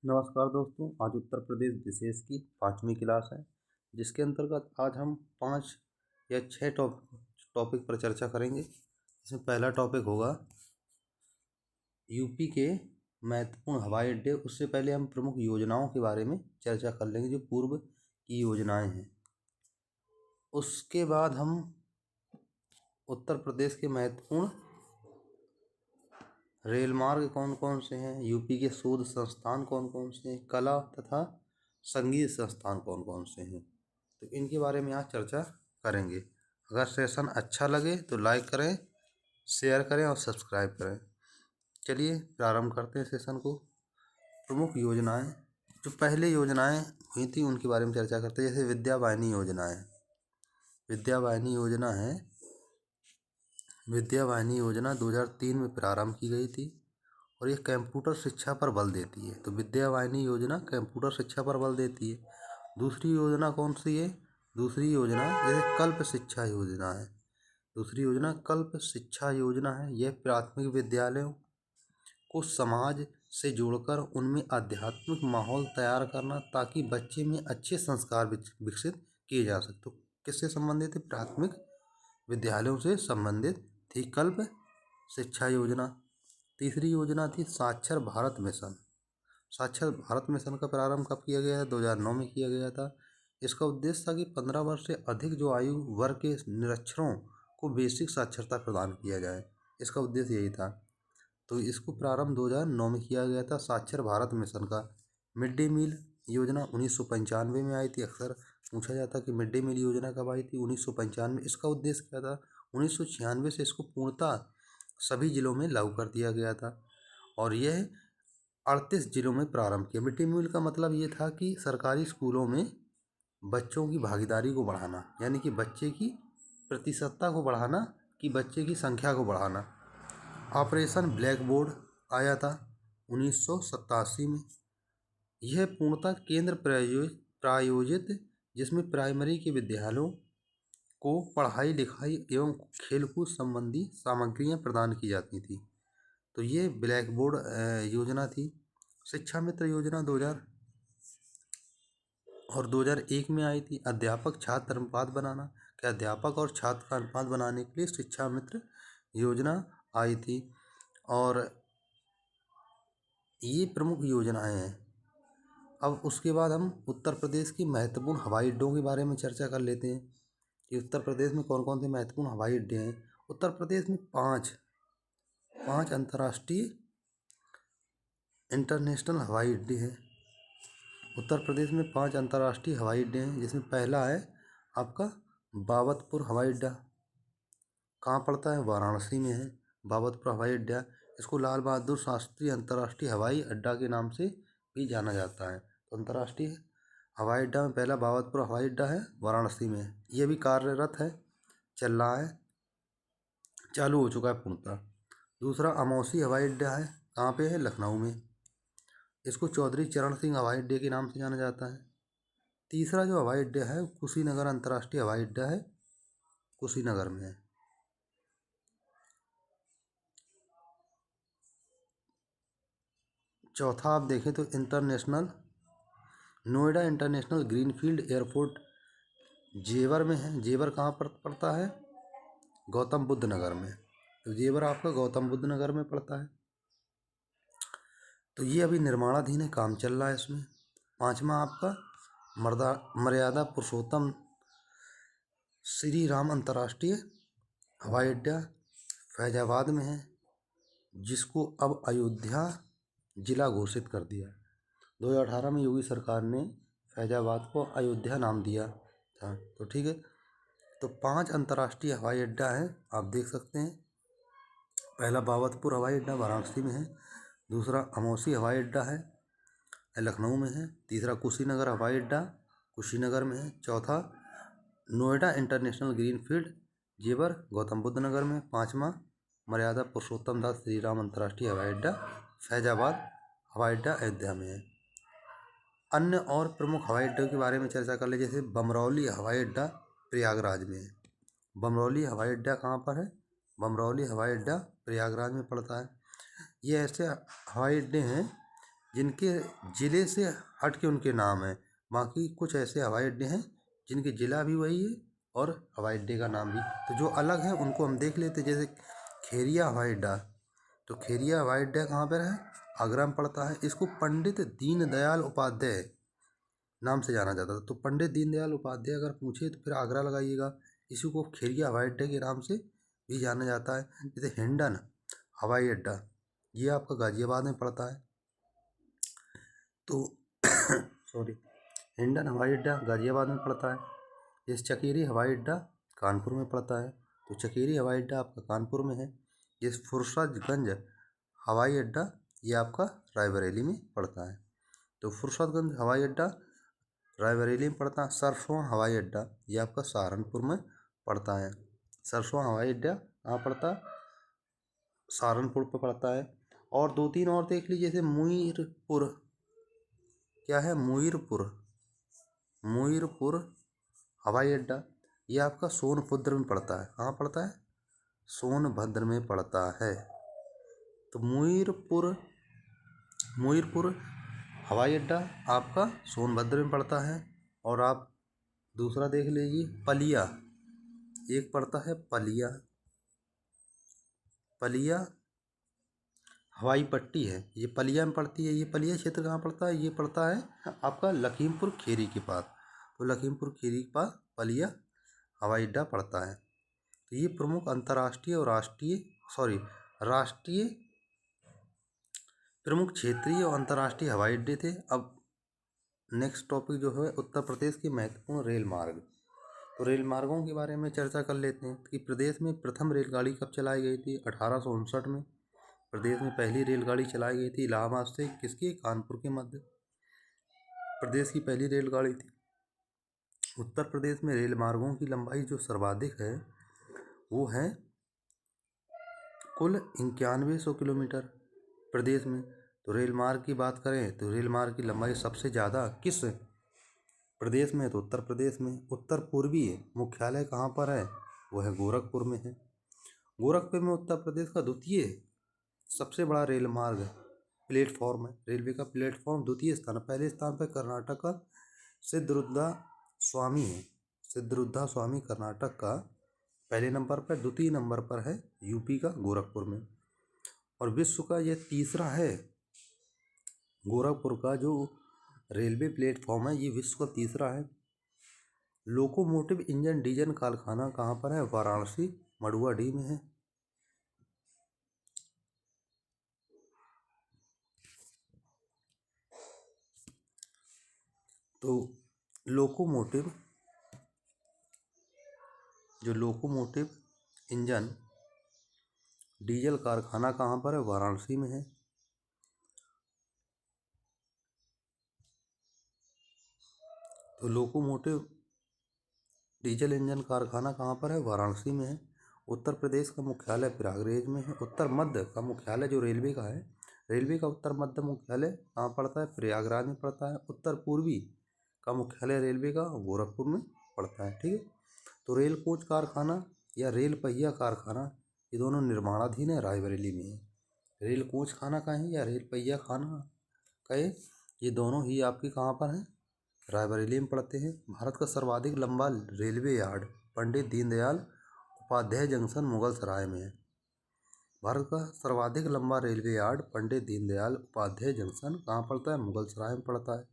नमस्कार दोस्तों, आज उत्तर प्रदेश विशेष की 5वीं क्लास है, जिसके अंतर्गत आज हम 5 या 6 टॉपिक पर चर्चा करेंगे। इसमें पहला टॉपिक होगा यूपी के महत्वपूर्ण हवाई अड्डे। उससे पहले हम प्रमुख योजनाओं के बारे में चर्चा कर लेंगे जो पूर्व की योजनाएं हैं। उसके बाद हम उत्तर प्रदेश के महत्वपूर्ण रेल मार्ग कौन कौन से हैं, यूपी के शोध संस्थान कौन कौन से हैं, कला तथा संगीत संस्थान कौन कौन से हैं, तो इनके बारे में आज चर्चा करेंगे। अगर सेशन अच्छा लगे तो लाइक करें, शेयर करें और सब्सक्राइब करें। चलिए प्रारंभ करते हैं सेशन को। प्रमुख योजनाएं, जो पहले योजनाएं हुई थी उनके बारे में चर्चा करते हैं। जैसे विद्यावाहिनी योजना है। विद्यावाहिनी योजना है, विद्यावाहिनी योजना 2003 में प्रारंभ की गई थी और ये कंप्यूटर शिक्षा पर बल देती है। तो विद्यावाहिनी योजना कंप्यूटर शिक्षा पर बल देती है। दूसरी योजना कौन सी है? दूसरी योजना जैसे कल्प शिक्षा योजना है। दूसरी योजना कल्प शिक्षा योजना है। यह प्राथमिक विद्यालयों को समाज से जोड़कर उनमें आध्यात्मिक माहौल तैयार करना, ताकि बच्चे में अच्छे संस्कार विकसित किए जा सके। तो किससे संबंधित है? प्राथमिक विद्यालयों से संबंधित थी कल्प शिक्षा योजना। तीसरी योजना थी साक्षर भारत मिशन। साक्षर भारत मिशन का प्रारंभ कब किया गया है? 2009 में किया गया था। इसका उद्देश्य था कि 15 वर्ष से अधिक जो आयु वर्ग के निरक्षरों को बेसिक साक्षरता प्रदान किया जाए। इसका उद्देश्य यही था। तो इसको प्रारंभ 2009 में किया गया था, साक्षर भारत मिशन का। मिड डे मील योजना 1995 में आई थी। अक्सर पूछा जाता कि मिड डे मील योजना कब आई थी? 1995। इसका उद्देश्य क्या था? 1996 से इसको पूर्णतः सभी जिलों में लागू कर दिया गया था और यह 38 जिलों में प्रारंभ किया। मिड डे मील का मतलब ये था कि सरकारी स्कूलों में बच्चों की भागीदारी को बढ़ाना, यानी कि बच्चे की प्रतिशतता को बढ़ाना, कि बच्चे की संख्या को बढ़ाना। ऑपरेशन ब्लैक बोर्ड आया था 1987 में। यह पूर्णतः केंद्र प्रायोजित, जिसमें प्राइमरी के विद्यालयों को पढ़ाई लिखाई एवं खेलकूद संबंधी सामग्रियां प्रदान की जाती थी। तो ये ब्लैक बोर्ड योजना थी। शिक्षा मित्र योजना 2000 और 2001 में आई थी। अध्यापक छात्र अनुपात बनाना, कि अध्यापक और छात्र का अनुपात बनाने के लिए शिक्षा मित्र योजना आई थी। और ये प्रमुख योजनाएं हैं। अब उसके बाद हम उत्तर प्रदेश की महत्वपूर्ण हवाई अड्डों के बारे में चर्चा कर लेते हैं कि उत्तर प्रदेश में कौन कौन से महत्वपूर्ण हवाई अड्डे हैं। उत्तर प्रदेश में पाँच अंतर्राष्ट्रीय इंटरनेशनल हवाई अड्डे हैं। उत्तर प्रदेश में 5 अंतर्राष्ट्रीय हवाई अड्डे हैं, जिसमें पहला है आपका बाबतपुर हवाई अड्डा। कहाँ पड़ता है? वाराणसी में है बाबतपुर हवाई अड्डा। इसको लाल बहादुर शास्त्री अंतर्राष्ट्रीय हवाई अड्डा के नाम से भी जाना जाता है। तो अंतर्राष्ट्रीय हवाई अड्डा में पहला बाबतपुर हवाई अड्डा है, वाराणसी में है। ये भी कार्यरत है, चल रहा है, चालू हो चुका है पूर्णतः। दूसरा अमौसी हवाई अड्डा है। कहाँ पे है? लखनऊ में। इसको चौधरी चरण सिंह हवाई अड्डे के नाम से जाना जाता है। तीसरा जो हवाई अड्डा है कुशीनगर अंतर्राष्ट्रीय हवाई अड्डा है, कुशीनगर में है। चौथा आप देखें तो नोएडा इंटरनेशनल ग्रीनफील्ड एयरपोर्ट जेवर में है। जेवर कहाँ पर पड़ता है? गौतम बुद्ध नगर में। तो जेवर आपका गौतम बुद्ध नगर में पड़ता है। तो ये अभी निर्माणाधीन है, काम चल रहा है इसमें। पांचवा आपका मर्यादा पुरुषोत्तम श्री राम अंतर्राष्ट्रीय हवाई अड्डा फैजाबाद में है, जिसको अब अयोध्या जिला घोषित कर दिया। 2018 में योगी सरकार ने फैजाबाद को अयोध्या नाम दिया था। तो ठीक है, तो 5 अंतर्राष्ट्रीय हवाई अड्डा है, आप देख सकते हैं। पहला बाबतपुर हवाई अड्डा वाराणसी में है। दूसरा अमौसी हवाई अड्डा है, लखनऊ में है। तीसरा कुशीनगर हवाई अड्डा कुशीनगर में है। चौथा नोएडा इंटरनेशनल ग्रीनफील्ड जेवर गौतम बुद्ध नगर में। पाँचवा मर्यादा पुरुषोत्तम दास श्री राम अंतर्राष्ट्रीय हवाई अड्डा फैजाबाद हवाई अड्डा अयोध्या में है। अन्य और प्रमुख हवाई अड्डों के बारे में चर्चा कर ले। जैसे बमरौली हवाई अड्डा प्रयागराज में है। बमरौली हवाई अड्डा कहाँ पर है? बमरौली हवाई अड्डा प्रयागराज में पड़ता है। ये ऐसे हवाई अड्डे हैं जिनके ज़िले से हट के उनके नाम हैं। बाकी कुछ ऐसे हवाई अड्डे हैं जिनके ज़िला भी वही है और हवाई अड्डे का नाम भी। तो जो अलग है उनको हम देख लेते, जैसे खेरिया हवाई अड्डा। तो खेरिया हवाई अड्डा कहाँ पर है? आगरा में पड़ता है। इसको पंडित दीनदयाल उपाध्याय नाम से जाना जाता था। तो पंडित दीनदयाल उपाध्याय अगर पूछे तो फिर आगरा लगाइएगा। इसी को खेरिया हवाई अड्डे के नाम से भी जाना जाता है। जैसे हिंडन हवाई अड्डा, ये आपका गाजियाबाद में पड़ता है। तो सॉरी, हिंडन हवाई अड्डा गाजियाबाद में पड़ता है। जैसे चकेरी हवाई अड्डा कानपुर में पड़ता है। तो चकेरी हवाई अड्डा आपका कानपुर में है। जैसे फुरसतगंज हवाई अड्डा, ये आपका रायबरेली में पड़ता है। तो फुरसतगंज हवाई अड्डा रायबरेली में पड़ता है। सरसों हवाई अड्डा ये आपका सहारनपुर में पड़ता है। सरसों हवाई अड्डा कहाँ पड़ता है? सहारनपुर पर पड़ता है। और दो तीन और देख लीजिए, जैसे मुईरपुर, क्या है? मुईरपुर हवाई अड्डा, ये आपका सोनभद्र में पड़ता है। कहाँ पड़ता है? सोनभद्र में पड़ता है। तो मुईरपुर हवाई अड्डा आपका सोनभद्र में पड़ता है। और आप दूसरा देख लीजिए, पलिया, एक पड़ता है पलिया हवाई पट्टी है, ये पलिया में पड़ती है। ये पलिया क्षेत्र कहाँ पड़ता है? ये पड़ता है आपका लखीमपुर खीरी के पास। तो लखीमपुर खीरी के पास पलिया हवाई अड्डा पड़ता है। तो ये प्रमुख अंतर्राष्ट्रीय और राष्ट्रीय प्रमुख क्षेत्रीय और अंतर्राष्ट्रीय हवाई अड्डे थे। अब नेक्स्ट टॉपिक जो है उत्तर प्रदेश के महत्वपूर्ण रेल मार्ग। तो रेल मार्गों के बारे में चर्चा कर लेते हैं कि प्रदेश में प्रथम रेलगाड़ी कब चलाई गई थी? 1859 में प्रदेश में पहली रेलगाड़ी चलाई गई थी इलाहाबाद से किसकी? कानपुर के मध्य प्रदेश की पहली रेलगाड़ी थी। उत्तर प्रदेश में रेल मार्गों की लंबाई जो सर्वाधिक है वो है कुल 9100 किलोमीटर प्रदेश में। तो रेल मार्ग की बात करें तो रेल मार्ग की लंबाई सबसे ज़्यादा किस प्रदेश में? तो उत्तर प्रदेश में। उत्तर पूर्वी मुख्यालय कहाँ पर है? वो है गोरखपुर में है। गोरखपुर में उत्तर प्रदेश का द्वितीय सबसे बड़ा रेल मार्ग प्लेटफॉर्म है। रेलवे का प्लेटफॉर्म द्वितीय स्थान, पहले स्थान पर कर्नाटक का सिद्धरुद्धा स्वामी है। सिद्धरुद्धा स्वामी कर्नाटक का पहले नंबर पर, द्वितीय नंबर पर है यूपी का गोरखपुर में। और विश्व का ये तीसरा है, गोरखपुर का जो रेलवे प्लेटफॉर्म है ये विश्व का तीसरा है। लोकोमोटिव इंजन डीजल कारखाना कहाँ पर है? वाराणसी मडुआडीह में है। तो लोकोमोटिव इंजन डीजल कारखाना कहाँ पर है? वाराणसी में है। तो लोकोमोटिव डीजल इंजन कारखाना कहाँ पर है? वाराणसी में है। उत्तर प्रदेश का मुख्यालय प्रयागराज में है। उत्तर मध्य का मुख्यालय जो रेलवे का है, रेलवे का उत्तर मध्य मुख्यालय कहाँ पड़ता है? प्रयागराज में पड़ता है। उत्तर पूर्वी का मुख्यालय रेलवे का गोरखपुर में पड़ता है। ठीक है। तो रेल कोच कारखाना या रेल पहिया कारखाना ये दोनों निर्माणाधीन है, रायबरेली में है। रेल कोच खाना का है या रेल पहिया खाना का है, ये दोनों ही आपके कहाँ पर हैं? रायबरेली में पड़ते हैं। भारत का सर्वाधिक लंबा railway yard Pandit Deendayal Upadhyay junction Mughal सराय में है। भारत का सर्वाधिक लंबा railway yard Pandit Deendayal Upadhyay junction कहाँ पड़ता है? मुगल सराय में पड़ता है।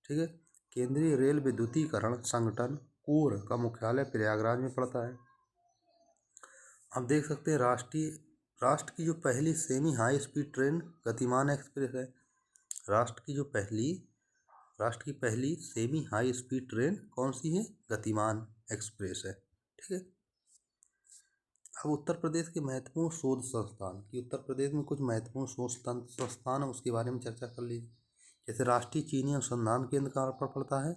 ठीक है। केंद्रीय रेल विद्युतीकरण संगठन कोर का मुख्यालय प्रयागराज में पड़ता है। आप देख सकते हैं राष्ट्र की जो पहली सेमी हाई स्पीड ट्रेन गतिमान एक्सप्रेस है। राष्ट्र की पहली सेमी हाई स्पीड ट्रेन कौन सी है? गतिमान एक्सप्रेस है। ठीक है। अब उत्तर प्रदेश के महत्वपूर्ण शोध संस्थान कि उत्तर प्रदेश में कुछ महत्वपूर्ण शोध संस्थान है उसके बारे में चर्चा कर लीजिए। जैसे राष्ट्रीय चीनी अनुसंधान केंद्र कहाँ पर पड़ता है?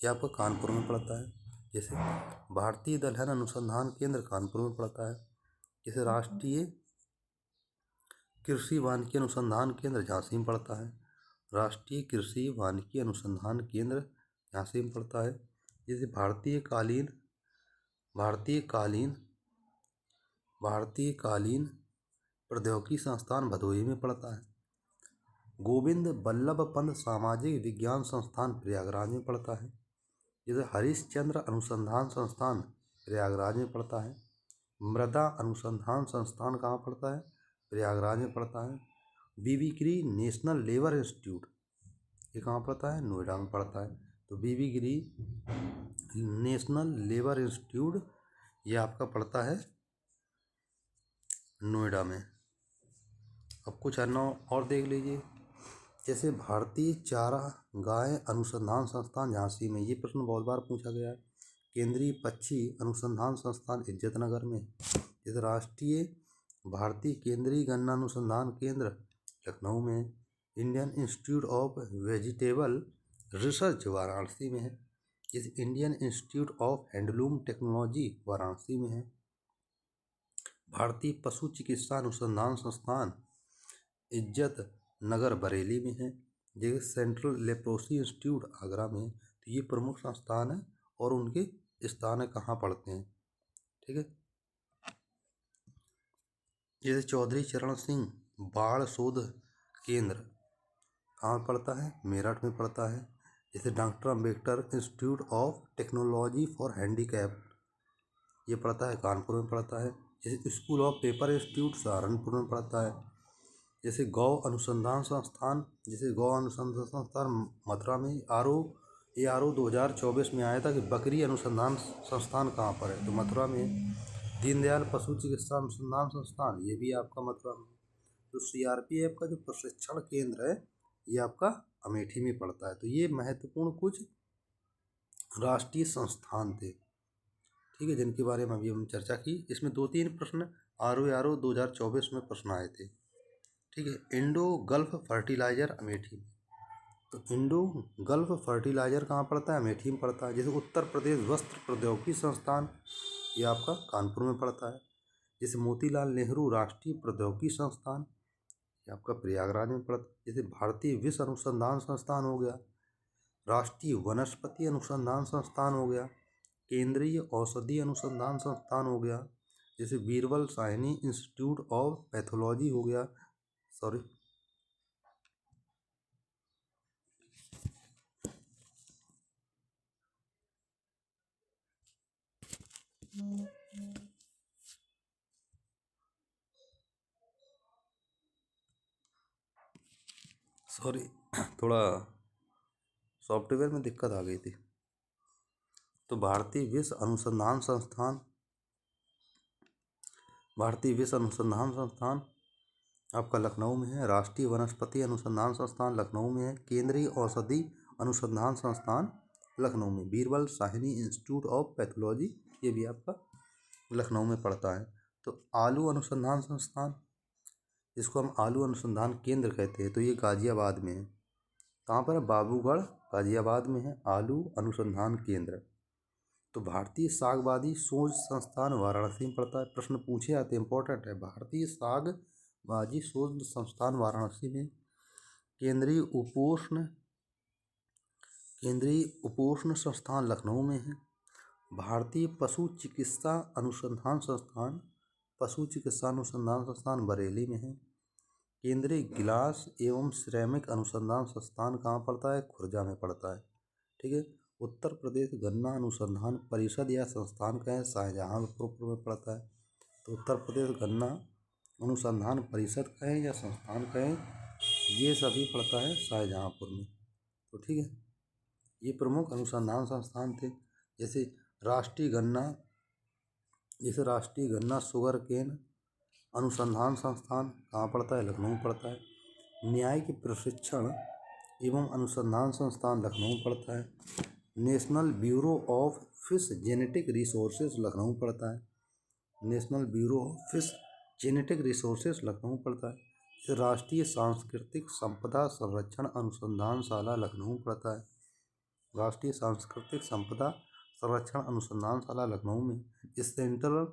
यह आपका कानपुर में पड़ता है। जैसे भारतीय दलहन अनुसंधान केंद्र कानपुर में पड़ता है। जैसे राष्ट्रीय कृषि वानिकी अनुसंधान केंद्र झांसी में पड़ता है। राष्ट्रीय कृषि वानिकी अनुसंधान केंद्र झांसी में पड़ता है। जैसे भारतीय कालीन प्रौद्योगिकी संस्थान भदोही में पड़ता है। गोविंद बल्लभ पंत सामाजिक विज्ञान संस्थान प्रयागराज में पड़ता है। जैसे हरिश्चंद्र अनुसंधान संस्थान प्रयागराज में पड़ता है। मृदा अनुसंधान संस्थान कहाँ पड़ता है? प्रयागराज में पड़ता है। बीबी गिरी नेशनल लेबर इंस्टीट्यूट ये कहाँ पड़ता है? नोएडा में पड़ता है। तो बीबी गिरी नेशनल लेबर इंस्टीट्यूट ये आपका पड़ता है नोएडा में। अब कुछ अन्य और देख लीजिए, जैसे भारतीय चारा गाय अनुसंधान संस्थान झांसी में, ये प्रश्न बहुत बार पूछा गया है। केंद्रीय पक्षी अनुसंधान संस्थान इज्जतनगर में। जैसे राष्ट्रीय भारतीय केंद्रीय गन्ना अनुसंधान केंद्र लखनऊ में। Indian institute of vegetable research Varanasi में है। जैसे Indian institute of handloom technology Varanasi में है। भारतीय पशु चिकित्सा अनुसंधान संस्थान इज्जत नगर बरेली में है। जैसे सेंट्रल लेप्रोसी इंस्टीट्यूट आगरा में है। तो ये प्रमुख संस्थान है और उनके स्थान कहाँ पड़ते हैं, ठीक है। जैसे चौधरी चरण सिंह बाढ़ शोध केंद्र कहाँ पड़ता है? मेरठ में पड़ता है। जैसे doctor Ambedkar institute of technology for handicap ये पड़ता है कानपुर में पड़ता है। जैसे school of paper institute Saharanpur में पड़ता है। जैसे गौ अनुसंधान संस्थान मथुरा में। आर ओ 2024 में आया था कि बकरी अनुसंधान संस्थान कहाँ पर है? तो मथुरा में। दीनदयाल पशु चिकित्सा अनुसंधान संस्थान ये भी आपका मथुरा में। तो CRPF का जो प्रशिक्षण केंद्र है ये आपका अमेठी में पड़ता है। तो ये महत्वपूर्ण कुछ राष्ट्रीय संस्थान थे, ठीक है, जिनके बारे में अभी हम चर्चा की। इसमें 2-3 प्रश्न RO 2024 में प्रश्न आए थे, ठीक है। Indo Gulf fertiliser Amethi. तो इंडो गल्फ फर्टिलाइजर कहाँ पड़ता है? अमेठी में पड़ता है। जैसे उत्तर प्रदेश वस्त्र प्रौद्योगिकी संस्थान ये आपका कानपुर में पड़ता है। जैसे मोतीलाल नेहरू राष्ट्रीय प्रौद्योगिकी संस्थान ये आपका प्रयागराज में पड़ता है। जैसे भारतीय विष अनुसंधान संस्थान हो गया, राष्ट्रीय वनस्पति अनुसंधान संस्थान हो गया, केंद्रीय औषधि अनुसंधान संस्थान हो गया। जैसे Birbal Sahni institute of pathology हो गया, थोड़ा सॉफ्टवेयर में दिक्कत आ गई थी। तो भारतीय विष अनुसंधान संस्थान आपका लखनऊ में है। राष्ट्रीय वनस्पति अनुसंधान संस्थान लखनऊ में है। केंद्रीय औषधि अनुसंधान संस्थान लखनऊ में। Birbal Sahni institute of pathology ये भी आपका लखनऊ में पड़ता है। तो आलू अनुसंधान संस्थान इसको हम आलू अनुसंधान केंद्र कहते हैं, तो ये गाजियाबाद में है। कहाँ पर है? बाबूगढ़ गाजियाबाद में है आलू अनुसंधान केंद्र। तो भारतीय सागवादी शोध संस्थान वाराणसी में पड़ता है। प्रश्न पूछे आते हैं, इंपॉर्टेंट है। भारतीय सागवादी शोध संस्थान वाराणसी में। केंद्रीय उपोष्ण संस्थान लखनऊ में है। भारतीय पशु चिकित्सा अनुसंधान संस्थान बरेली में है। केंद्रीय गिलास एवं सिरेमिक अनुसंधान संस्थान कहाँ पड़ता है? खुर्जा में पड़ता है, ठीक है। उत्तर प्रदेश गन्ना अनुसंधान परिषद या संस्थान कहें शाहजहांपुर में पड़ता है। तो उत्तर प्रदेश गन्ना अनुसंधान परिषद कहें या संस्थान कहें ये सभी पड़ता है शाहजहांपुर में, तो ठीक है। ये प्रमुख अनुसंधान संस्थान थे। जैसे राष्ट्रीय गन्ना शुगर केन अनुसंधान संस्थान कहाँ पड़ता है? लखनऊ में पड़ता है। न्यायिक प्रशिक्षण एवं अनुसंधान संस्थान लखनऊ में पड़ता है। National bureau of fish genetic resources Lucknow में पड़ता है। National bureau of fish genetic resources Lucknow में पड़ता है। राष्ट्रीय सांस्कृतिक संपदा संरक्षण अनुसंधानशाला लखनऊ में पड़ता है। राष्ट्रीय सांस्कृतिक संपदा संरक्षण अनुसंधानशाला लखनऊ में। Central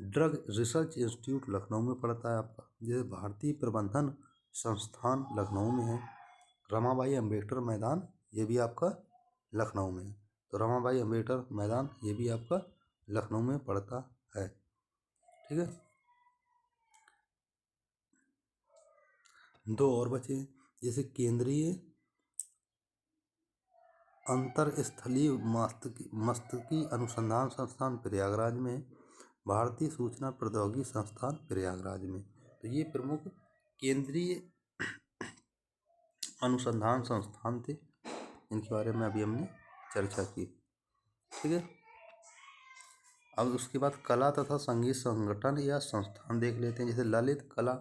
drug research institute Lucknow में पड़ता है आपका। जैसे भारतीय प्रबंधन संस्थान लखनऊ में है। रमाबाई अम्बेडकर मैदान ये भी आपका लखनऊ में है। तो रमाबाई अम्बेडकर मैदान ये भी आपका लखनऊ में पड़ता है, ठीक है। 2 और बचे। जैसे केंद्रीय अंतरस्थलीय मस्तिष्की अनुसंधान संस्थान प्रयागराज में है, भारतीय सूचना प्रौद्योगिकी संस्थान प्रयागराज में। तो ये प्रमुख केंद्रीय अनुसंधान संस्थान थे, इनके बारे में अभी हमने चर्चा की। ठीक है, अब उसके बाद कला तथा संगीत संगठन या संस्थान देख लेते हैं। जैसे ललित कला,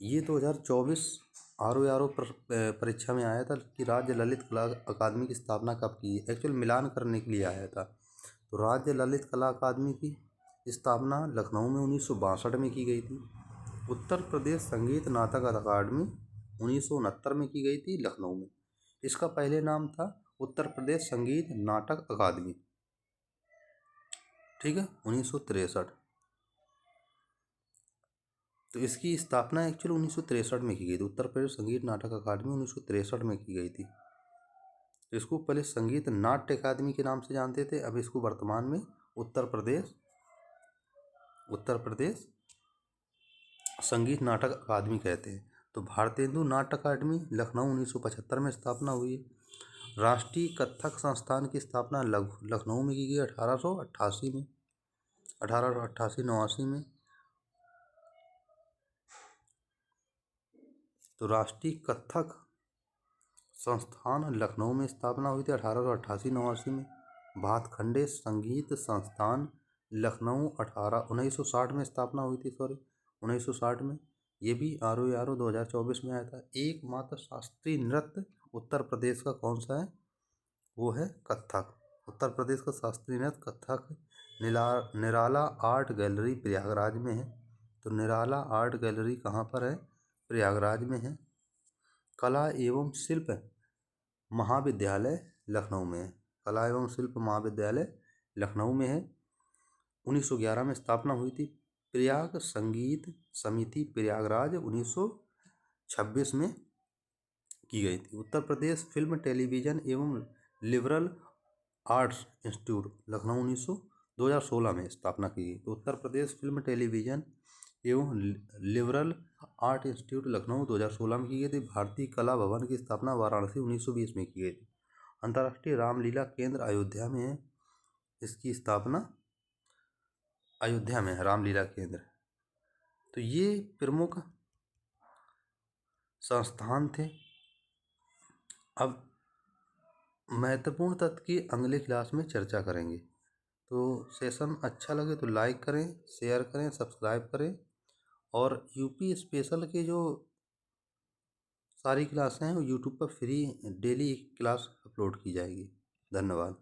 ये 2024 RO परीक्षा में आया था कि राज्य ललित कला अकादमी की स्थापना कब की है। एक्चुअल मिलान करने के लिए आया था। तो राज्य ललित कला अकादमी की स्थापना लखनऊ में 1962 में की गई थी। उत्तर प्रदेश संगीत नाटक अकादमी 1969 में की गई थी लखनऊ में। इसका पहले नाम था उत्तर प्रदेश संगीत नाटक अकादमी। ठीक है, 1963। तो इसकी स्थापना एक्चुअली 1963 में की गई थी। उत्तर प्रदेश संगीत नाटक अकादमी 1963 में की गई थी। तो इसको पहले संगीत नाट्य अकादमी के नाम से जानते थे, अब इसको वर्तमान में उत्तर प्रदेश संगीत नाटक अकादमी कहते हैं। तो भारतेंदु नाट्य अकादमी लखनऊ 1975 में स्थापना हुई है। राष्ट्रीय कथक संस्थान की स्थापना लखनऊ में की गई 1888 में, 1888-89 में। तो राष्ट्रीय कथक संस्थान लखनऊ में स्थापना हुई थी 1888-89 में। भातखंडे संगीत संस्थान लखनऊ 1960 में स्थापना हुई थी, 1960 में। ये भी RO 2024 में आया था। एकमात्र शास्त्रीय नृत्य उत्तर प्रदेश का कौन सा है, वो है कथक। उत्तर प्रदेश का शास्त्रीय नृत्य कथक। निराला आर्ट गैलरी प्रयागराज में है। तो निराला आर्ट गैलरी कहाँ पर है, प्रयागराज में है। कला एवं शिल्प महाविद्यालय लखनऊ में है। कला एवं शिल्प महाविद्यालय लखनऊ में है। 1911 में स्थापना हुई थी। प्रयाग संगीत समिति प्रयागराज 1926 में की गई थी। उत्तर प्रदेश फिल्म टेलीविजन एवं लिबरल आर्ट्स इंस्टीट्यूट लखनऊ 2016 में स्थापना की गई। तो उत्तर प्रदेश फिल्म टेलीविजन एवं लिबरल आर्ट इंस्टीट्यूट लखनऊ 2016 में की गई थी। भारतीय कला भवन की स्थापना वाराणसी 1920 में की गई थी। अंतर्राष्ट्रीय रामलीला केंद्र अयोध्या में है। इसकी स्थापना अयोध्या में है, रामलीला केंद्र। तो ये प्रमुख संस्थान थे। अब महत्वपूर्ण तथ्य की अगले क्लास में चर्चा करेंगे। तो सेशन अच्छा लगे तो लाइक करें, शेयर करें, सब्सक्राइब करें। और यूपी स्पेशल के जो सारी क्लासें हैं वो यूट्यूब पर फ्री डेली क्लास अपलोड की जाएगी। धन्यवाद।